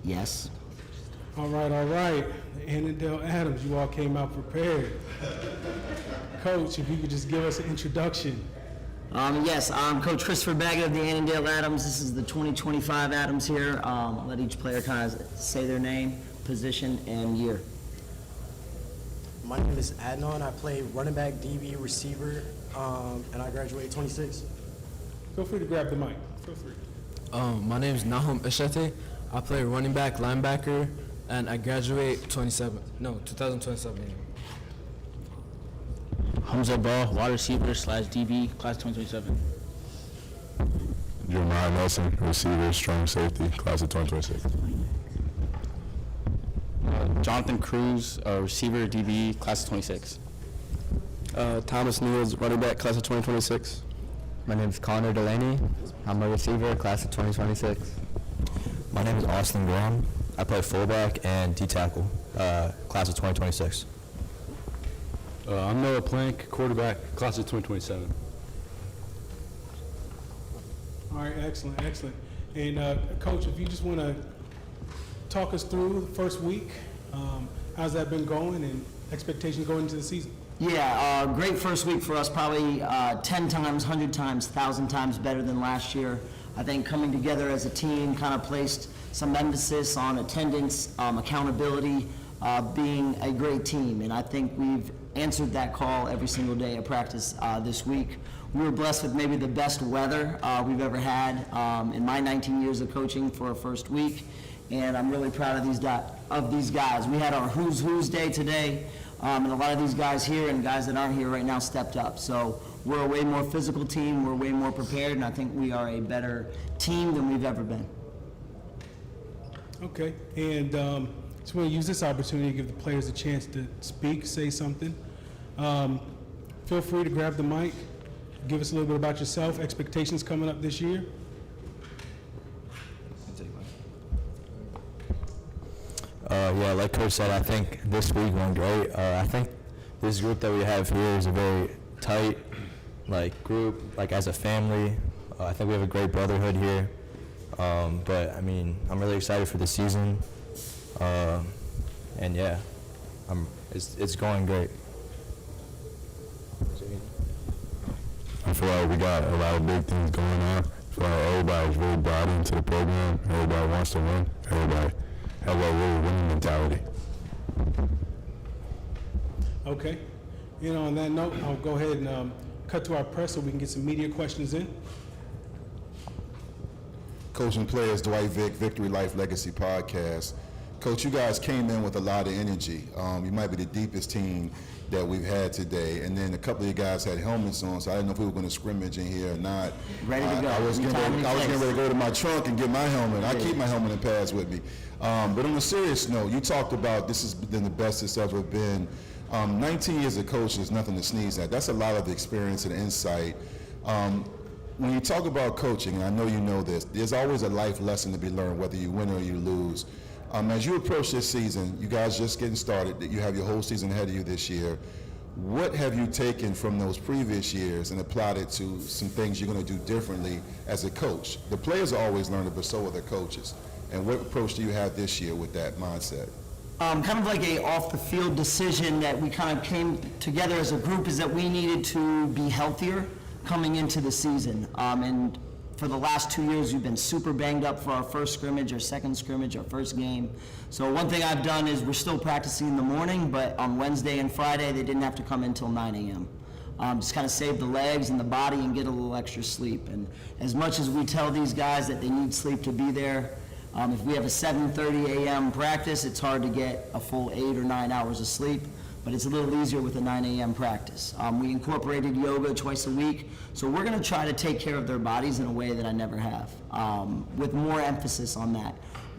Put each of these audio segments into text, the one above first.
Yes. All right. The Annandale Atoms, you all came out prepared. Coach, if you could just give us an introduction. Yes, I'm Coach Christopher Bagot of the Annandale Atoms. This is the 2025 Atoms here. I'll let each player kind of say their name, position, and year. My name is Adnan. I play running back, DB, receiver, and I graduated 26. Feel free to grab the mic. Feel free. My name is Nahom Eshete. I play running back, linebacker, and I graduate 2027. Bawah, wide receiver / DB, class 2027. Jeremiah Nelson, receiver, strong safety, class of 2026. Jonathan Cruz, receiver, DB, class of 26. Thomas Nields, running back, class of 2026. My name is Connor Delaney. I'm a receiver, class of 2026. My name is Austin Graham. I play fullback and D-tackle, class of 2026. I'm Noah Plank, quarterback, class of 2027. All right, excellent. And Coach, if you just want to talk us through the first week, how's that been going and expectations going into the season? Yeah, great first week for us, probably 10 times, 100 times, 1,000 times better than last year. I think coming together as a team kind of placed some emphasis on attendance, accountability, being a great team, and I think we've answered that call every single day at practice this week. We were blessed with maybe the best weather we've ever had in my 19 years of coaching for our first week, and I'm really proud of these guys. We had our Who's Day today, and a lot of these guys here and guys that aren't here right now stepped up. So we're a way more physical team, we're way more prepared, and I think we are a better team than we've ever been. Okay, and just want to use this opportunity to give the players a chance to speak, say something. Feel free to grab the mic, give us a little bit about yourself, expectations coming up this year. Yeah, like Coach said, I think this week went great. I think this group that we have here is a very tight, group, as a family. I think we have a great brotherhood here. But I mean, I'm really excited for the season. And yeah, it's going great. I feel like we got a lot of big things going on. I feel like everybody's really bought into the program. Everybody wants to win. Everybody has a really winning mentality. Okay. On that note, I'll go ahead and cut to our press so we can get some media questions in. Coach and Players, Dwight Vick, Victory Life Legacy Podcast. Coach, you guys came in with a lot of energy. You might be the deepest team that we've had today, and then a couple of you guys had helmets on, so I didn't know if we were going to scrimmage in here or not. Ready to go. I was getting ready to go to my trunk and get my helmet. I keep my helmet and pads with me. But on a serious note, you talked about this has been the best it's ever been. 19 years of coaching is nothing to sneeze at. That's a lot of experience and insight. When you talk about coaching, and I know you know this, there's always a life lesson to be learned, whether you win or you lose. As you approach this season, you guys just getting started, you have your whole season ahead of you this year. What have you taken from those previous years and applied it to some things you're going to do differently as a coach? The players are always learning, but so are the coaches. And what approach do you have this year with that mindset? Kind of like a off-the-field decision that we kind of came together as a group is that we needed to be healthier coming into the season. And for the last 2 years, we've been super banged up for our first scrimmage, our second scrimmage, our first game. So one thing I've done is we're still practicing in the morning, but on Wednesday and Friday, they didn't have to come in until 9 a.m. Just kind of save the legs and the body and get a little extra sleep. And as much as we tell these guys that they need sleep to be there, if we have a 7:30 a.m. practice, it's hard to get a full 8 or 9 hours of sleep, but it's a little easier with a 9 a.m. practice. We incorporated yoga twice a week, so we're gonna try to take care of their bodies in a way that I never have, with more emphasis on that.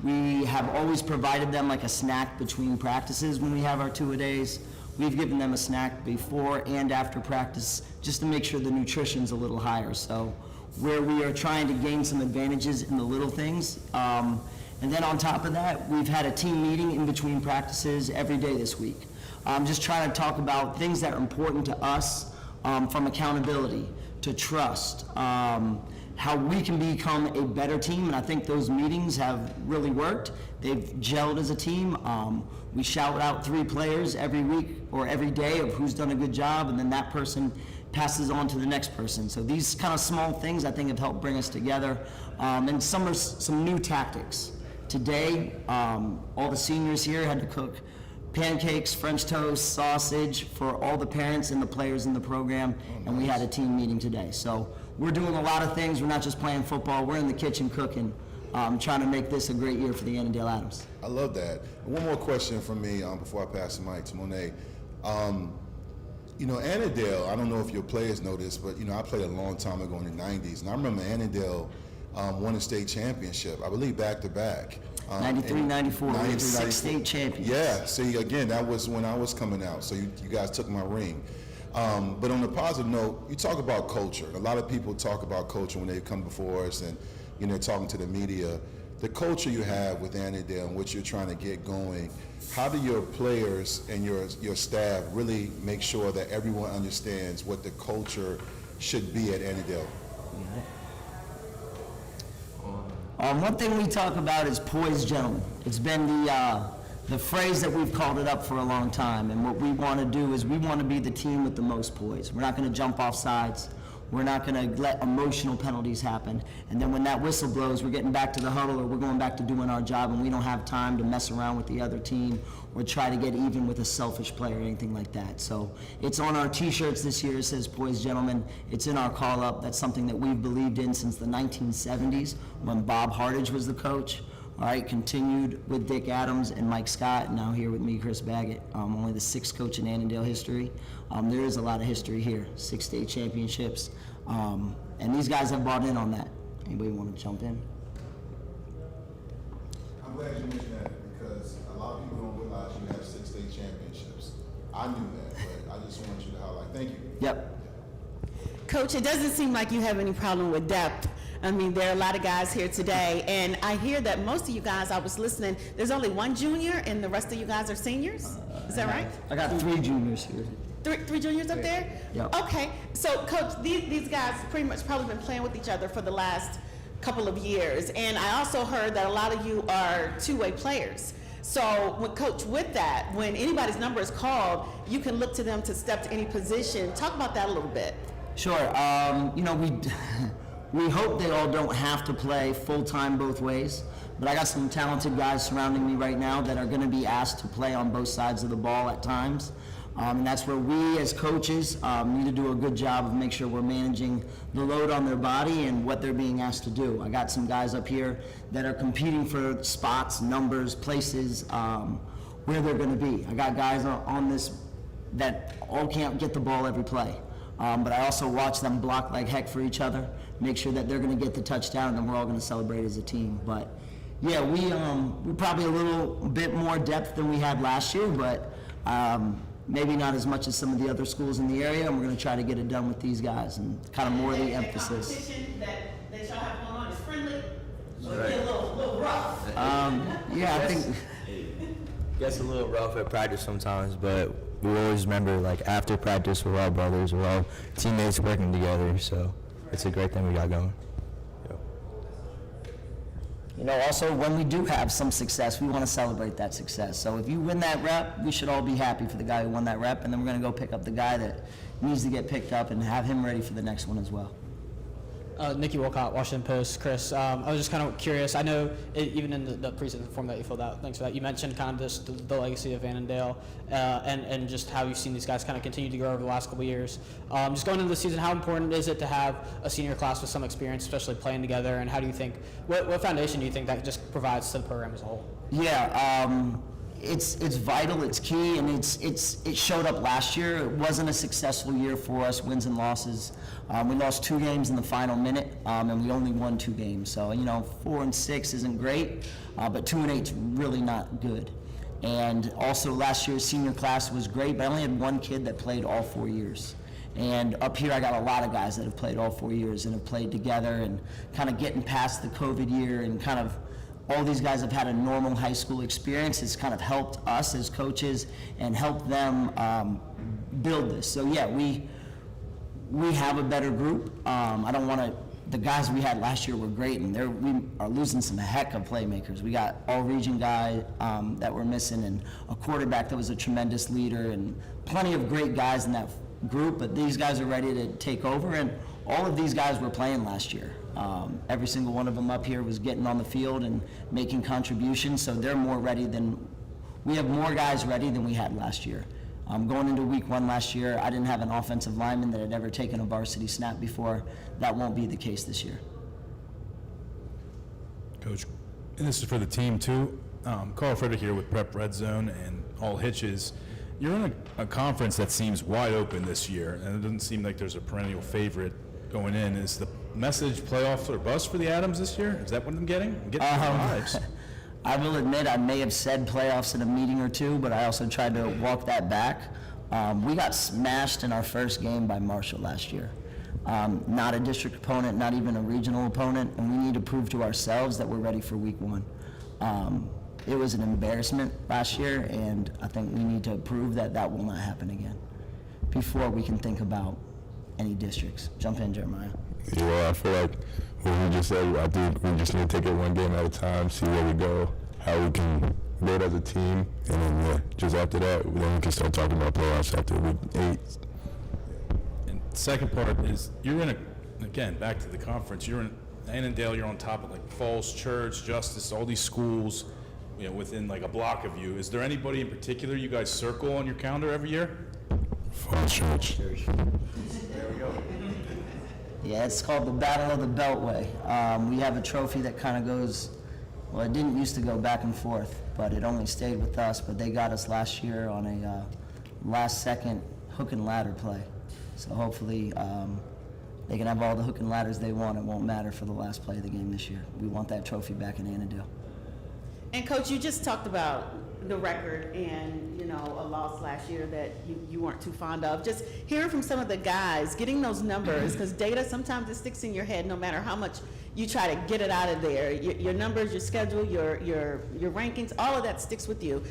We have always provided them like a snack between practices when we have our two-a-days. We've given them a snack before and after practice just to make sure the nutrition's a little higher. So where we are trying to gain some advantages in the little things. And then on top of that, we've had a team meeting in between practices every day this week. Just trying to talk about things that are important to us, from accountability to trust, how we can become a better team, and I think those meetings have really worked. They've gelled as a team. We shout out 3 players every week or every day of who's done a good job, and then that person passes on to the next person. So these kind of small things I think have helped bring us together, and some are some new tactics. Today, all the seniors here had to cook pancakes, French toast, sausage for all the parents and the players in the program, and we had a team meeting today. So we're doing a lot of things. We're not just playing football. We're in the kitchen cooking, trying to make this a great year for the Annandale Atoms. I love that. And one more question from me before I pass the mic to Monet. You know, Annandale, I don't know if your players know this, but, you know, I played a long time ago in the 90s, and I remember Annandale won a state championship, I believe back-to-back. 93, 94, we had 6 state champions. Yeah, see, again, that was when I was coming out, so you guys took my ring. But on a positive note, you talk about culture. A lot of people talk about culture when they come before us and, you know, talking to the media. The culture you have with Annandale and what you're trying to get going, how do your players and your staff really make sure that everyone understands what the culture should be at Annandale? One thing we talk about is poised gentlemen. It's been the phrase that we've called it up for a long time, and what we want to do is we want to be the team with the most poise. We're not going to jump off sides. We're not going to let emotional penalties happen. And then when that whistle blows, we're getting back to the huddle or we're going back to doing our job, and we don't have time to mess around with the other team or try to get even with a selfish player or anything like that. So it's on our t-shirts this year. It says poised gentlemen. It's in our call-up. That's something that we've believed in since the 1970s when Bob Hartage was the coach. All right, continued with Dick Adams and Mike Scott, and now here with me, Chris Bagot. Only the 6th coach in Annandale history. There is a lot of history here, 6 state championships, and these guys have bought in on that. Anybody want to jump in? I'm glad you mentioned that because a lot of people don't realize you have 6 state championships. I knew that, but I just want you to highlight. Thank you. Yep. Coach, it doesn't seem like you have any problem with depth. I mean, there are a lot of guys here today, and I hear that most of you guys, I was listening, there's only 1 junior and the rest of you guys are seniors? Is that right? I got 3 juniors here. Three juniors up there? Yep. Okay, so Coach, these guys pretty much probably been playing with each other for the last couple of years, and I also heard that a lot of you are two-way players. So, Coach, with that, when anybody's number is called, you can look to them to step to any position. Talk about that a little bit. Sure. You know, we hope they all don't have to play full-time both ways, but I got some talented guys surrounding me right now that are going to be asked to play on both sides of the ball at times. And that's where we as coaches need to do a good job of make sure we're managing the load on their body and what they're being asked to do. I got some guys up here that are competing for spots, numbers, places, where they're going to be. I got guys on this that all can't get the ball every play. But I also watch them block like heck for each other, make sure that they're going to get the touchdown, and then we're all going to celebrate as a team. But yeah, we're probably a little bit more depth than we had last year, but maybe not as much as some of the other schools in the area, and we're going to try to get it done with these guys and kind of more of the emphasis. The competition that y'all have going on is friendly, or a little rough? Yeah, I think. Gets a little rough at practice sometimes, but we always remember, like, after practice, we're all brothers, we're all teammates working together, so it's a great thing we got going. You know, also, when we do have some success, we want to celebrate that success. So if you win that rep, we should all be happy for the guy who won that rep, and then we're going to go pick up the guy that needs to get picked up and have him ready for the next one as well. Nikki Wolcott, Washington Post. Chris, I was just kind of curious. I know even in the preseason form that you filled out, thanks for that, you mentioned kind of just the legacy of Annandale and just how you've seen these guys kind of continue to grow over the last couple of years. Just going into the season, how important is it to have a senior class with some experience, especially playing together, and how do you think, what foundation do you think that just provides to the program as a whole? Yeah, it's vital, it's key, and it showed up last year. It wasn't a successful year for us, wins and losses. We lost 2 games in the final minute, and we only won 2 games. So, you know, 4-6 isn't great, but 2-8 is really not good. And also last year's senior class was great, but I only had 1 kid that played all 4 years. And up here I got a lot of guys that have played all 4 years and have played together and kind of getting past the COVID year, and kind of all these guys have had a normal high school experience. It's kind of helped us as coaches and helped them build this. So yeah, we have a better group. I don't want to the guys we had last year were great, and we are losing some heck of playmakers. We got all-region guy that we're missing, and a quarterback that was a tremendous leader, and plenty of great guys in that group, but these guys are ready to take over, and all of these guys were playing last year. Every single one of them up here was getting on the field and making contributions, so they're more ready than, we have more guys ready than we had last year. Going into week 1 last year, I didn't have an offensive lineman that had ever taken a varsity snap before. That won't be the case this year. Coach, and this is for the team too. Carl Frederick here with Prep Red Zone and All Hitches. You're in a conference that seems wide open this year, and it doesn't seem like there's a perennial favorite going in. Is the message playoffs or bust for the Atoms this year? Is that what I'm getting? I'm getting vibes. I will admit I may have said playoffs in a meeting or two, but I also tried to walk that back. We got smashed in our first game by Marshall last year. Not a district opponent, not even a regional opponent, and we need to prove to ourselves that we're ready for week 1. It was an embarrassment last year, and I think we need to prove that that will not happen again before we can think about any districts. Jump in, Jeremiah. Yeah, I feel like what we just said, I think we just need to take it one game at a time, see where we go, how we can build as a team, and then just after that, then we can start talking about playoffs after week 8. And second part is, you're in again, back to the conference, you're in Annandale, you're on top of like Falls Church, Justice, all these schools, within like a block of you. Is there anybody in particular you guys circle on your calendar every year? Falls Church. There we go. Yeah, it's called the Battle of the Beltway. We have a trophy that kind of goes, well, it didn't used to go back and forth, but it only stayed with us, but they got us last year on a last-second hook and ladder play. So hopefully they can have all the hook and ladders they want. It won't matter for the last play of the game this year. We want that trophy back in Annandale. And Coach, you just talked about the record and, a loss last year that you weren't too fond of. Just hearing from some of the guys, getting those numbers, because data, sometimes it sticks in your head no matter how much you try to get it out of there. Your numbers, your schedule, your rankings, all of that sticks with you.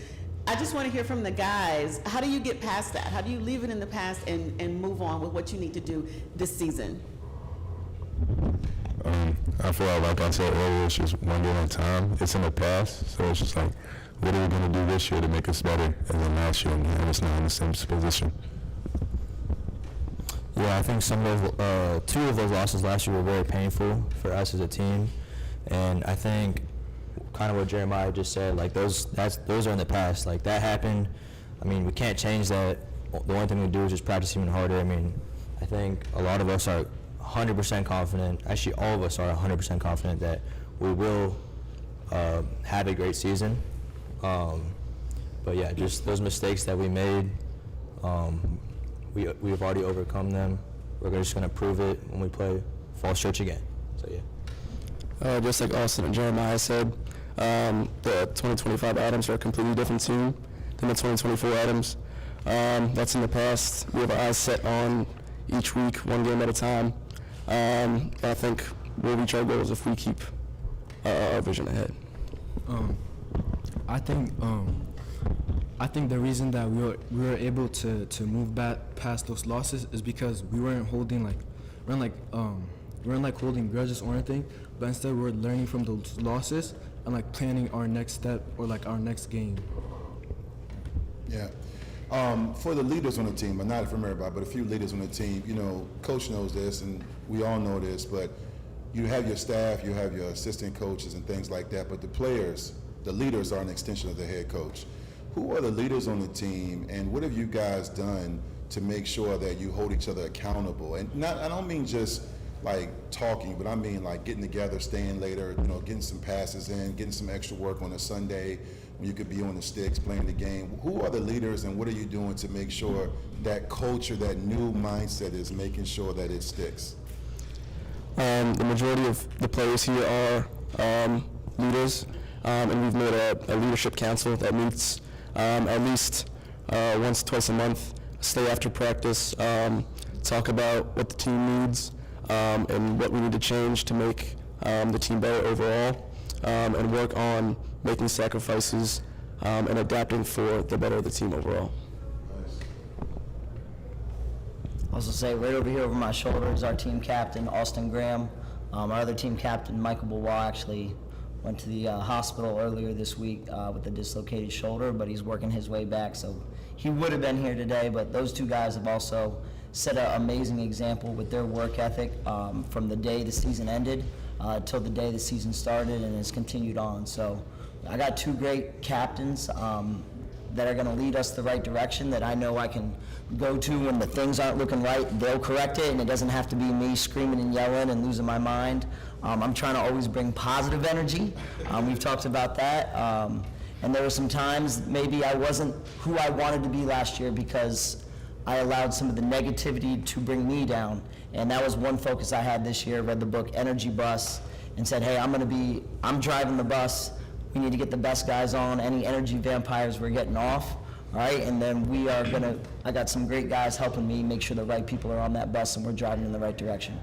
I just want to hear from the guys, how do you get past that? How do you leave it in the past and move on with what you need to do this season? I feel like I said earlier, it's just one game at a time. It's in the past, so it's just like, what are we going to do this year to make us better than last year, and it's not in the same position? Yeah, I think some of 2 of those losses last year were very painful for us as a team, and I think kind of what Jeremiah just said, like those are in the past. Like that happened. I mean, we can't change that. The only thing we do is just practice even harder. I mean, I think a lot of us are 100% confident. Actually, all of us are 100% confident that we will have a great season. But yeah, just those mistakes that we made, we've already overcome them. We're just going to prove it when we play Falls Church again. So yeah. Just like Austin and Jeremiah said, the 2025 Atoms are a completely different team than the 2024 Atoms. That's in the past. We have our eyes set on each week, one game at a time. I think we'll reach our goals if we keep our vision ahead. I think the reason that we were able to move back past those losses is because we weren't holding holding grudges or anything, but instead we're learning from those losses and like planning our next step or like our next game. Yeah. For the leaders on the team, but not from everybody, but a few leaders on the team, Coach knows this and we all know this, but you have your staff, you have your assistant coaches and things like that, but the players, the leaders are an extension of the head coach. Who are the leaders on the team, and what have you guys done to make sure that you hold each other accountable? And I don't mean just like talking, but I mean like getting together, staying later, getting some passes in, getting some extra work on a Sunday when you could be on the sticks playing the game. Who are the leaders, and what are you doing to make sure that culture, that new mindset is making sure that it sticks? The majority of the players here are leaders, and we've made a leadership council that meets at least once, twice a month, stay after practice, talk about what the team needs and what we need to change to make the team better overall, and work on making sacrifices and adapting for the better of the team overall. I also say right over here over my shoulder is our team captain, Austin Graham. Our other team captain, Michael Bawah, actually went to the hospital earlier this week with a dislocated shoulder, but he's working his way back, so he would have been here today. But those two guys have also set an amazing example with their work ethic from the day the season ended till the day the season started, and has continued on. So I got two great captains that are going to lead us the right direction, that I know I can go to when the things aren't looking right. They'll correct it, and it doesn't have to be me screaming and yelling and losing my mind. I'm trying to always bring positive energy. We've talked about that. And there were some times maybe I wasn't who I wanted to be last year because I allowed some of the negativity to bring me down. And that was one focus I had this year. Read the book Energy Bus and said, hey, I'm driving the bus. We need to get the best guys on. Any energy vampires we're getting off, all right? And then I got some great guys helping me make sure the right people are on that bus and we're driving in the right direction.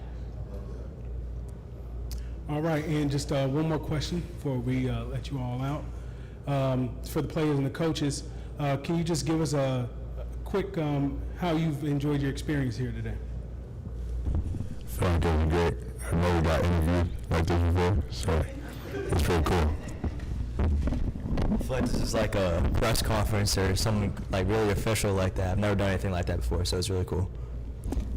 All right, and just one more question before we let you all out. For the players and the coaches, can you just give us a quick how you've enjoyed your experience here today? I feel like it was great. I've never got interviewed like this before, so it's pretty cool. I feel like this is like a press conference or something like really official like that. I've never done anything like that before, so it's really cool.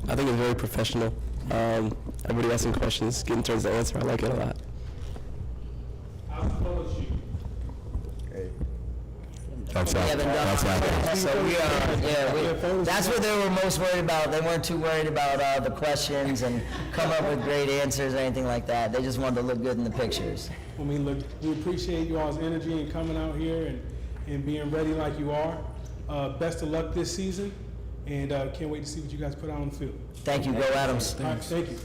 I think it's very professional. Everybody asking questions, getting turns to answer. I like it a lot. That's happening. So that's what they were most worried about. They weren't too worried about the questions and come up with great answers or anything like that. They just wanted to look good in the pictures. I mean, look, we appreciate you all's energy and coming out here and being ready like you are. Best of luck this season, and can't wait to see what you guys put out on the field. Thank you. Go Adams. All right, thank you.